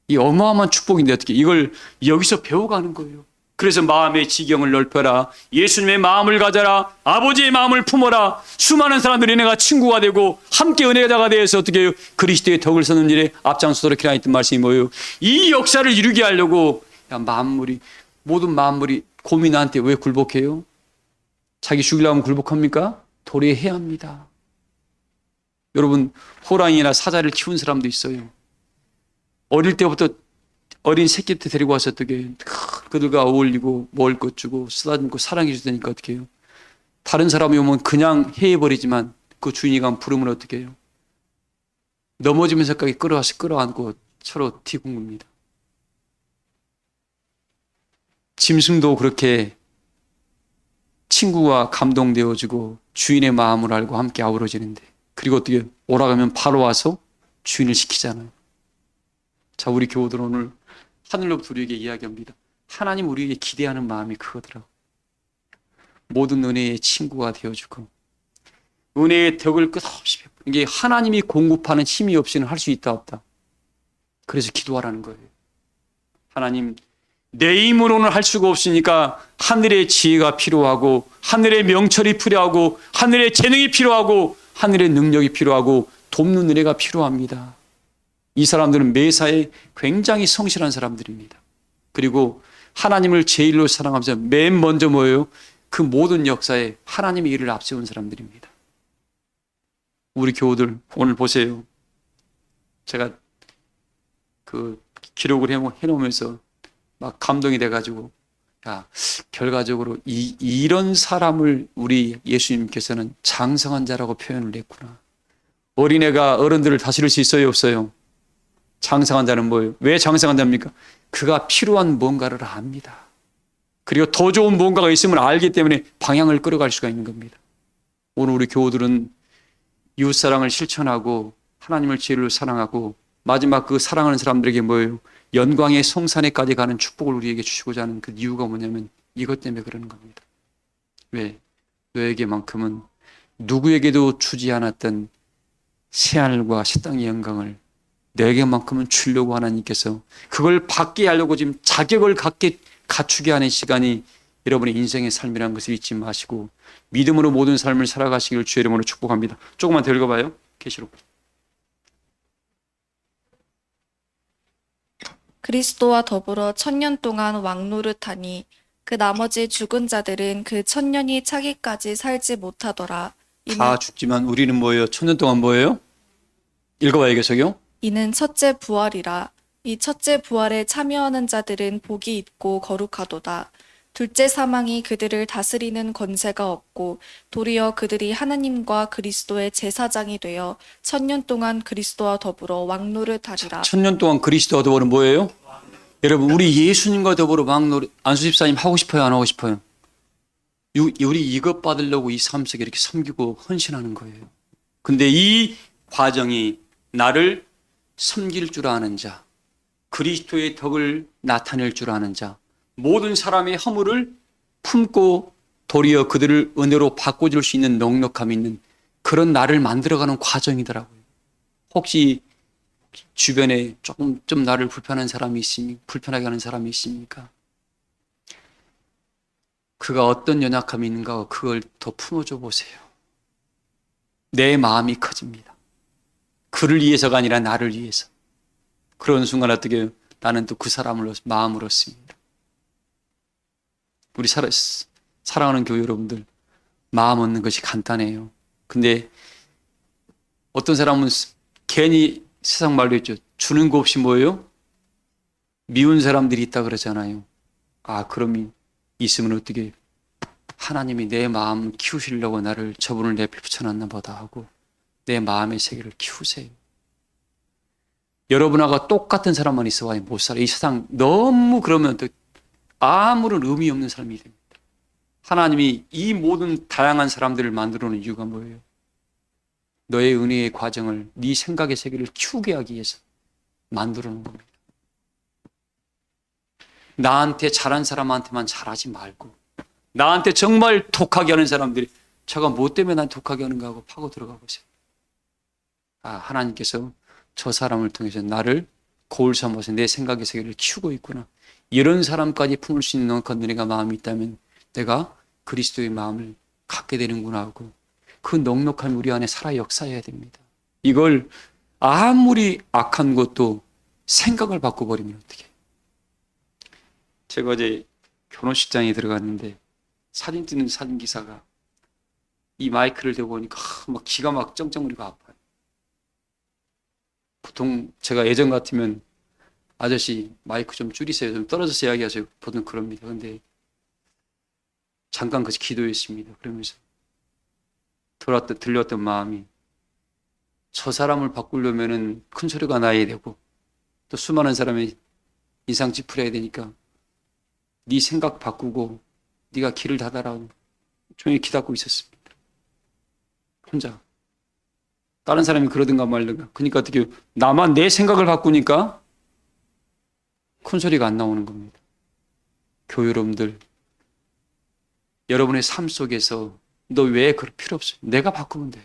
이 어마어마한 축복인데 어떻게 이걸 여기서 배워가는 거예요. 그래서 마음의 지경을 넓혀라. 예수님의 마음을 가져라. 아버지의 마음을 품어라. 수많은 사람들이 내가 친구가 되고 함께 은혜자가 되어서 어떻게 해요? 그리스도의 덕을 서는 일에 앞장서도록 하나 했던 말씀이 뭐예요? 이 역사를 이루게 하려고 야, 모든 만물이 곰이 나한테 왜 굴복해요? 자기 죽이려면 굴복합니까? 도리해야 합니다. 여러분, 호랑이나 사자를 키운 사람도 있어요. 어릴 때부터 어린 새끼 때 데리고 와서 어떻게 그들과 어울리고 먹을 것 주고 쓰다듬고 사랑해 주다니까 어떻게 해요? 다른 사람이 오면 그냥 해버리지만 그 주인이 가면 부르면 어떻게 해요? 넘어지면서까지 끌어안고 서로 뒤궁굽니다. 짐승도 그렇게 친구와 감동되어지고 주인의 마음을 알고 함께 아우러지는데, 그리고 어떻게 오라가면 바로 와서 주인을 시키잖아요. 자, 우리 교우들 오늘 하늘로부터 우리에게 이야기합니다. 하나님 우리에게 기대하는 마음이 그거더라고. 모든 은혜의 친구가 되어주고 은혜의 덕을 끝없이 베푸는, 이게 하나님이 공급하는 힘이 없이는 할 수 있다 없다. 그래서 기도하라는 거예요. 하나님, 내 힘으로는 할 수가 없으니까 하늘의 지혜가 필요하고 하늘의 명철이 필요하고 하늘의 재능이 필요하고 하늘의 능력이 필요하고 돕는 은혜가 필요합니다. 이 사람들은 매사에 굉장히 성실한 사람들입니다. 그리고 하나님을 제일로 사랑하면서 맨 먼저 뭐예요? 그 모든 역사에 하나님의 일을 앞세운 사람들입니다. 우리 교우들 오늘 보세요. 제가 그 기록을 해놓으면서 막 감동이 돼가지고, 야, 결과적으로 이런 사람을 우리 예수님께서는 장성한 자라고 표현을 했구나. 어린애가 어른들을 다스릴 수 있어요, 없어요? 장성한 자는 뭐예요? 왜 장성한 자입니까? 그가 필요한 뭔가를 압니다. 그리고 더 좋은 뭔가가 있음을 알기 때문에 방향을 끌어갈 수가 있는 겁니다. 오늘 우리 교우들은 이웃사랑을 실천하고 하나님을 제일로 사랑하고 마지막 그 사랑하는 사람들에게 뭐예요? 영광의 성산에까지 가는 축복을 우리에게 주시고자 하는 그 이유가 뭐냐면 이것 때문에 그러는 겁니다. 왜? 너에게만큼은 누구에게도 주지 않았던 새하늘과 새 땅의 영광을 너에게만큼은 주려고 하나님께서 그걸 받게 하려고 지금 자격을 갖추게 하는 시간이 여러분의 인생의 삶이라는 것을 잊지 마시고 믿음으로 모든 삶을 살아가시기를 주의 이름으로 축복합니다. 조금만 더 읽어봐요. 계시록. 그리스도와 더불어 1000년 동안 왕노릇하니 그 나머지 죽은 자들은 그 1000년이 차기까지 살지 못하더라. 다 죽지만 우리는 뭐예요? 1000년 동안 뭐예요? 읽어봐요, 계속요. 이는 첫째 부활이라. 이 첫째 부활에 참여하는 자들은 복이 있고 거룩하도다. 둘째 사망이 그들을 다스리는 권세가 없고 도리어 그들이 하나님과 그리스도의 제사장이 되어 1000년 동안 그리스도와 더불어 왕노릇하리라. 1000년 동안 그리스도와 더불어 뭐예요? 여러분, 우리 예수님과 더불어 왕노릇. 안수 집사님 하고 싶어요, 안 하고 싶어요? 우리 이것 받으려고 이 삶 속에 이렇게 섬기고 헌신하는 거예요. 근데 이 과정이 나를 섬길 줄 아는 자, 그리스도의 덕을 나타낼 줄 아는 자, 모든 사람의 허물을 품고 도리어 그들을 은혜로 바꿔줄 수 있는 넉넉함이 있는 그런 나를 만들어가는 과정이더라고요. 혹시 주변에 좀 나를 불편하게 하는 사람이 있습니까? 그가 어떤 연약함이 있는가 그걸 더 품어줘 보세요. 내 마음이 커집니다. 그를 위해서가 아니라 나를 위해서. 그런 순간 어떻게 해요? 나는 또 그 사람을 마음을 얻습니다. 우리 사랑하는 교회 여러분들, 마음 얻는 것이 간단해요. 근데 어떤 사람은 괜히 세상 말로 했죠. 주는 거 없이 뭐예요? 미운 사람들이 있다 그러잖아요. 아, 그럼 있으면 어떻게 해요? 하나님이 내 마음 키우시려고 나를 저분을 내 앞에 붙여놨나 보다 하고 내 마음의 세계를 키우세요. 여러분하고 똑같은 사람만 있어봐야 못 살아요. 이 세상 너무 그러면 아무런 의미 없는 삶이 됩니다. 하나님이 이 모든 다양한 사람들을 만들어 놓은 이유가 뭐예요? 너의 은혜의 과정을 네 생각의 세계를 키우게 하기 위해서 만들어 놓은 겁니다. 나한테 잘한 사람한테만 잘하지 말고 나한테 정말 독하게 하는 사람들이 저가 뭐 때문에 난 독하게 하는가 하고 파고 들어가 보세요. 아, 하나님께서 저 사람을 통해서 나를 거울 삼아서 내 생각의 세계를 키우고 있구나. 이런 사람까지 품을 수 있는 넉넉한 은혜가 마음이 있다면 내가 그리스도의 마음을 갖게 되는구나 하고 그 넉넉함이 우리 안에 살아 역사해야 됩니다. 이걸 아무리 악한 것도 생각을 바꿔버리면 어떻게 해요? 제가 어제 결혼식장에 들어갔는데 사진 찍는 사진 기사가 이 마이크를 대고 오니까 막 기가 막 쩡쩡거리고 아파요. 보통 제가 예전 같으면 아저씨 마이크 좀 줄이세요. 좀 떨어져서 이야기하세요. 보통 그럽니다. 근데 잠깐 같이 기도했습니다. 그러면서 들렸던 마음이 저 사람을 바꾸려면은 큰 소리가 나야 되고 또 수많은 사람의 인상 찌푸려야 되니까 네 생각 바꾸고 네가 길을 닫아라. 조용히 기다리고 있었습니다. 혼자. 다른 사람이 그러든가 말든가. 그러니까 어떻게 나만 내 생각을 바꾸니까 큰 소리가 안 나오는 겁니다. 교회 여러분들, 여러분의 삶 속에서 너 왜 그럴 필요 없어요. 내가 바꾸면 돼요.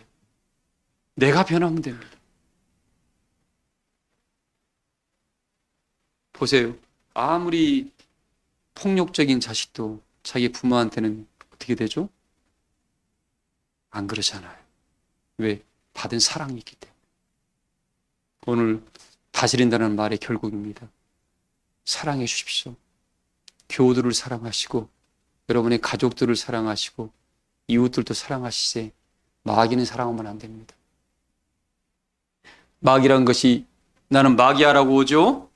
내가 변하면 됩니다. 보세요. 아무리 폭력적인 자식도 자기 부모한테는 어떻게 되죠? 안 그러잖아요. 왜? 받은 사랑이 있기 때문에. 오늘 다스린다는 말의 결국입니다. 사랑해 주십시오. 교우들을 사랑하시고 여러분의 가족들을 사랑하시고 이웃들도 사랑하시세. 마귀는 사랑하면 안 됩니다. 마귀란 것이 나는 마귀야라고 오죠?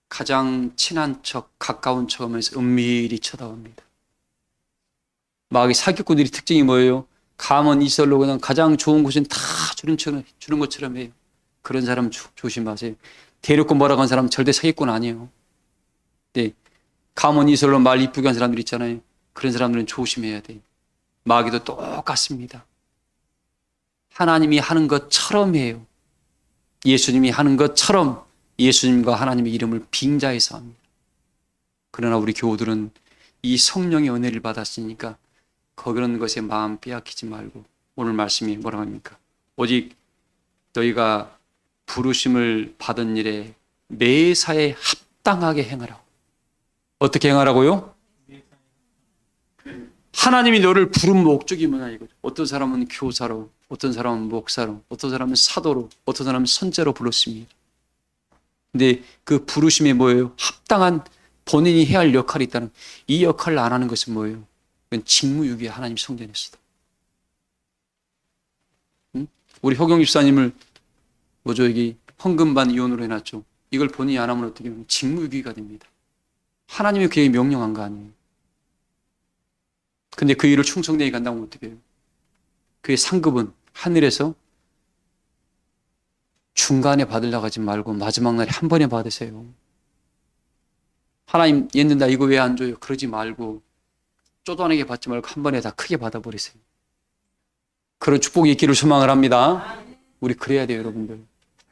가장 친한 척, 가까운 척 하면서 은밀히 쳐다봅니다. 마귀 사기꾼들이 특징이 뭐예요? 가면 이설로 그냥 가장 좋은 곳은 다 주는 것처럼 해요. 그런 사람 조심하세요. 대놓고 뭐라고 한 사람은 절대 사기꾼 아니에요. 네. 가면 이설로 말 이쁘게 한 사람들 있잖아요. 그런 사람들은 조심해야 돼요. 마귀도 똑같습니다. 하나님이 하는 것처럼 해요. 예수님이 하는 것처럼 예수님과 하나님의 이름을 빙자해서 합니다. 그러나 우리 교우들은 이 성령의 은혜를 받았으니까 그런 것에 마음 빼앗기지 말고 오늘 말씀이 뭐라고 합니까? 오직 너희가 부르심을 받은 일에 매사에 합당하게 행하라고. 어떻게 행하라고요? 하나님이 너를 부른 목적이 뭐냐 이거죠. 어떤 사람은 교사로, 어떤 사람은 목사로, 어떤 사람은 사도로, 어떤 사람은 선제로 불렀습니다. 근데 그 부르심이 뭐예요? 합당한 본인이 해야 할 역할이 있다는, 이 역할을 안 하는 것은 뭐예요? 그건 직무유기에 하나님 성전에서도. 우리 효경 집사님을 뭐죠? 여기 헌금반 이혼으로 해놨죠. 이걸 본인이 안 하면 어떻게 하면 직무유기가 됩니다. 하나님이 그에게 명령한 거 아니에요. 근데 그 일을 충성되게 간다면 어떻게 해요? 그의 상급은 하늘에서 중간에 받으려고 하지 말고 마지막 날에 한 번에 받으세요. 하나님 얘는 나 이거 왜 안 줘요? 그러지 말고 쪼잔하게 받지 말고 한 번에 다 크게 받아버리세요. 그런 축복이 있기를 소망을 합니다. 우리 그래야 돼요, 여러분들.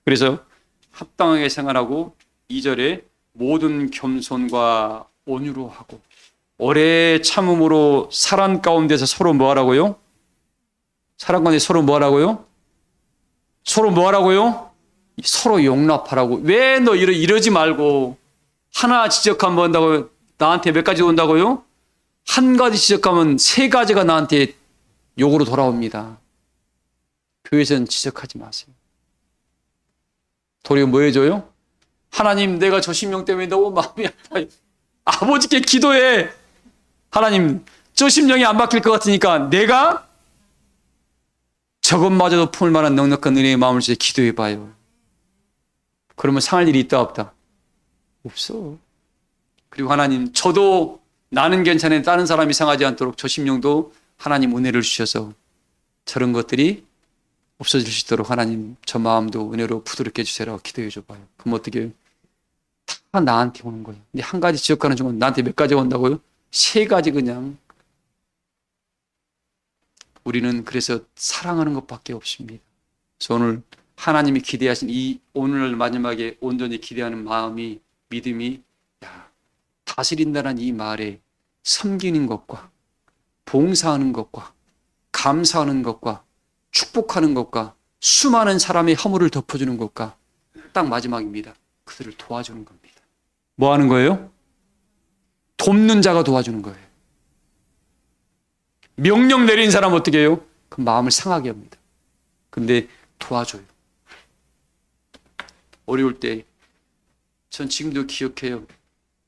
그래서 합당하게 생활하고 2절에 모든 겸손과 온유로 하고 오래 참음으로 사랑 가운데서 서로 뭐 하라고요? 사랑 가운데 서로 뭐 하라고요? 서로 뭐 하라고요? 서로 용납하라고. 왜 너 이러지 말고 하나 지적하면 뭐 한다고요? 나한테 몇 가지 온다고요? 한 가지 지적하면 세 가지가 나한테 욕으로 돌아옵니다. 교회에서는 지적하지 마세요. 도리어 뭐 해줘요? 하나님 내가 저 심령 때문에 너무 마음이 아파요. 아버지께 기도해. 하나님 저 심령이 안 바뀔 것 같으니까 내가 저것마저도 품을 만한 넉넉한 은혜의 마음을 주셔서 기도해 봐요. 그러면 상할 일이 있다 없다? 없어. 그리고 하나님 저도 나는 괜찮은데 다른 사람이 상하지 않도록 저 심령도 하나님 은혜를 주셔서 저런 것들이 없어질 수 있도록 하나님 저 마음도 은혜로 부드럽게 해주세요라고 기도해 줘봐요. 그럼 어떻게 해요? 다 나한테 오는 거예요. 근데 한 가지 지적하는 중은 나한테 몇 가지 온다고요? 세 가지 그냥. 우리는 그래서 사랑하는 것밖에 없습니다. 그래서 오늘 하나님이 기대하신 이 오늘 마지막에 온전히 기대하는 마음이 믿음이 다스린다는 이 말에 섬기는 것과 봉사하는 것과 감사하는 것과 축복하는 것과 수많은 사람의 허물을 덮어주는 것과 딱 마지막입니다. 그들을 도와주는 겁니다. 뭐 하는 거예요? 돕는 자가 도와주는 거예요. 명령 내린 사람 어떻게 해요? 그 마음을 상하게 합니다. 근데 도와줘요. 어려울 때 전 지금도 기억해요.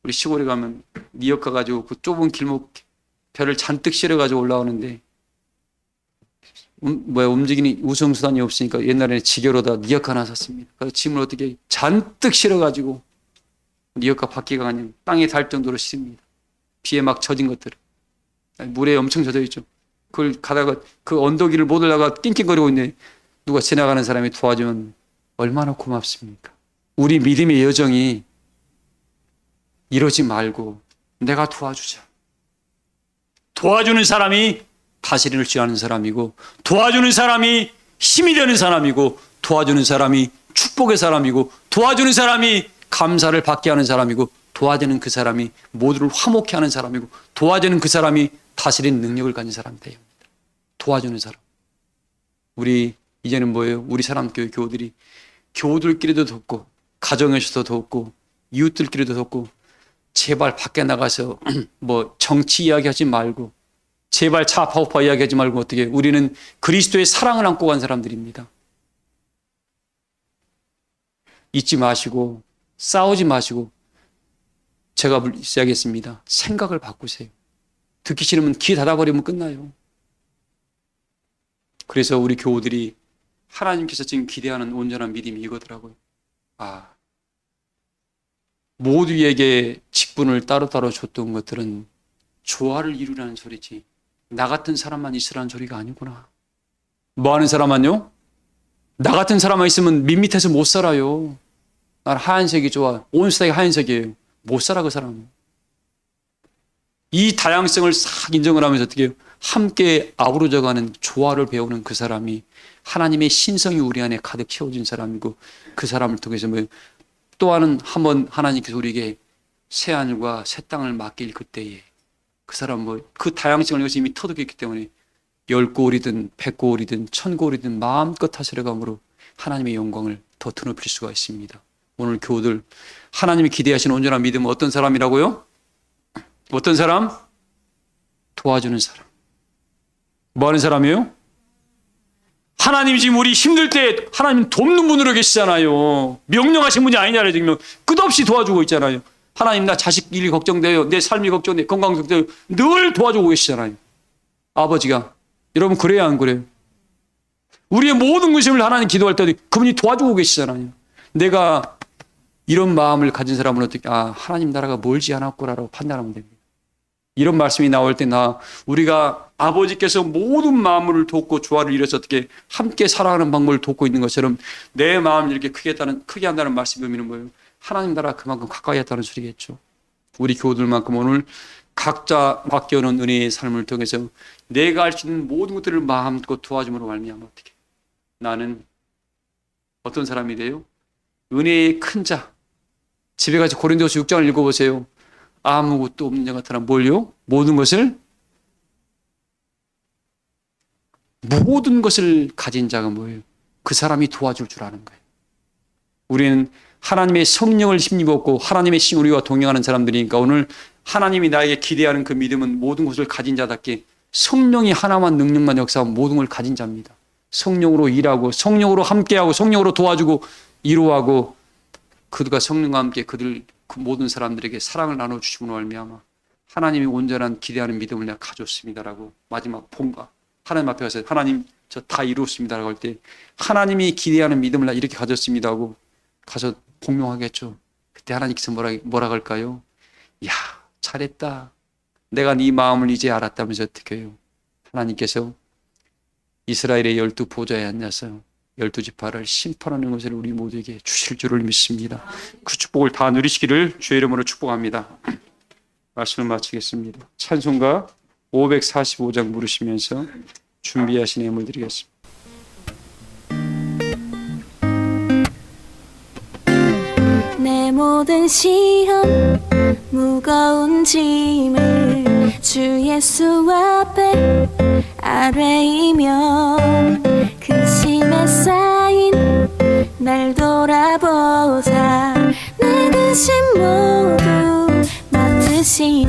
우리 시골에 가면 미역 가가지고 그 좁은 길목 벼를 잔뜩 실어가지고 올라오는데 움직이는 우성수단이 없으니까 옛날에는 지게로다 니역 하나 샀습니다. 그래서 짐을 어떻게 잔뜩 실어가지고 니역과 바퀴가 아닌 땅에 닿을 정도로 실습니다. 비에 막 젖은 것들을. 물에 엄청 젖어 있죠. 그걸 가다가 그 언덕 위를 못 올라가 낑낑거리고 있는데 누가 지나가는 사람이 도와주면 얼마나 고맙습니까? 우리 믿음의 여정이 이러지 말고 내가 도와주자. 도와주는 사람이 다스릴 줄 아는 사람이고, 도와주는 사람이 힘이 되는 사람이고, 도와주는 사람이 축복의 사람이고, 도와주는 사람이 감사를 받게 하는 사람이고, 도와주는 그 사람이 모두를 화목케 하는 사람이고, 도와주는 그 사람이 다스리는 능력을 가진 사람이 돼야 합니다. 도와주는 사람. 우리 이제는 뭐예요? 우리 사람교회 교우들이 교우들끼리도 돕고, 가정에서도 돕고, 이웃들끼리도 돕고, 제발 밖에 나가서 뭐 정치 이야기하지 말고, 제발 좌파우파 이야기하지 말고, 어떻게 우리는 그리스도의 사랑을 안고 간 사람들입니다. 잊지 마시고 싸우지 마시고, 제가 시작했습니다. 생각을 바꾸세요. 듣기 싫으면 귀 닫아버리면 끝나요. 그래서 우리 교우들이 하나님께서 지금 기대하는 온전한 믿음이 이거더라고요. 모두에게 직분을 따로따로 줬던 것들은 조화를 이루라는 소리지, 나 같은 사람만 있으라는 소리가 아니구나. 뭐 하는 사람만요? 나 같은 사람만 있으면 밋밋해서 못 살아요. 난 하얀색이 좋아. 온 세상이 하얀색이에요. 못 살아, 그 사람은. 이 다양성을 싹 인정을 하면서 어떻게 해요? 함께 아우러져가는 조화를 배우는 그 사람이 하나님의 신성이 우리 안에 가득 채워진 사람이고, 그 사람을 통해서 뭐 또 한번 하나님께서 우리에게 새 하늘과 새 땅을 맡길 그때에 그 사람 그 다양성을 여기서 이미 터득했기 때문에 10고울이든 100고울이든 1000고울이든 마음껏 하시려감으로 하나님의 영광을 더 드높일 수가 있습니다. 오늘 교우들, 하나님이 기대하시는 온전한 믿음은 어떤 사람이라고요? 어떤 사람? 도와주는 사람. 뭐 하는 사람이에요? 하나님이 지금 우리 힘들 때 하나님 돕는 분으로 계시잖아요. 명령하신 분이 아니냐를 지금 끝없이 도와주고 있잖아요. 하나님, 나 자식 일이 걱정돼요. 내 삶이 걱정돼요. 건강 걱정돼요. 늘 도와주고 계시잖아요. 아버지가. 여러분, 그래야 안 그래요? 우리의 모든 것을 하나님 기도할 때도 그분이 도와주고 계시잖아요. 내가 이런 마음을 가진 사람은 어떻게, 하나님 나라가 멀지 않았구나라고 판단하면 됩니다. 이런 말씀이 나올 때 우리가 아버지께서 모든 마음을 돕고 조화를 이뤄서 어떻게 함께 살아가는 방법을 돕고 있는 것처럼 내 마음을 이렇게 크게 한다는 말씀이 의미는 뭐예요? 하나님 나라가 그만큼 가까이 했다는 소리겠죠. 우리 교우들만큼 오늘 각자 맡겨놓은 은혜의 삶을 통해서 내가 할 수 있는 모든 것들을 마음껏 도와줌으로 말미암아 어떻게 나는 어떤 사람이 돼요? 은혜의 큰 자. 집에 가서 고린도서 6장을 읽어보세요. 아무것도 없는 자 같으나 뭘요? 모든 것을 가진 자가 뭐예요? 그 사람이 도와줄 줄 아는 거예요. 우리는 하나님의 성령을 힘입었고 하나님의 신 우리와 동행하는 사람들이니까 오늘 하나님이 나에게 기대하는 그 믿음은 모든 것을 가진 자답게 성령이 하나만 능력만 역사하면 모든 걸 가진 자입니다. 성령으로 일하고 성령으로 함께하고 성령으로 도와주고 이루어하고 그들과 성령과 함께 그 모든 사람들에게 사랑을 나눠주심으로 말미암아 하나님이 온전한 기대하는 믿음을 내가 가졌습니다라고 마지막 본가 하나님 앞에 가서 하나님 저 다 이루었습니다라고 할 때 하나님이 기대하는 믿음을 나 이렇게 가졌습니다 하고 가서 복명하겠죠. 그때 하나님께서 뭐라 할까요? 야, 잘했다. 내가 네 마음을 이제 알았다면서 어떻게 해요? 하나님께서 이스라엘의 12 보좌에 앉아서 12지파를 심판하는 것을 우리 모두에게 주실 줄을 믿습니다. 그 축복을 다 누리시기를 주의 이름으로 축복합니다. 말씀을 마치겠습니다. 찬송가 545장 부르시면서 준비하신 예물 드리겠습니다. 내 모든 시험 무거운 짐을 주 예수 앞에 아뢰이면 근심에 쌓인 날 돌아보사 내 근심 모두 맡으시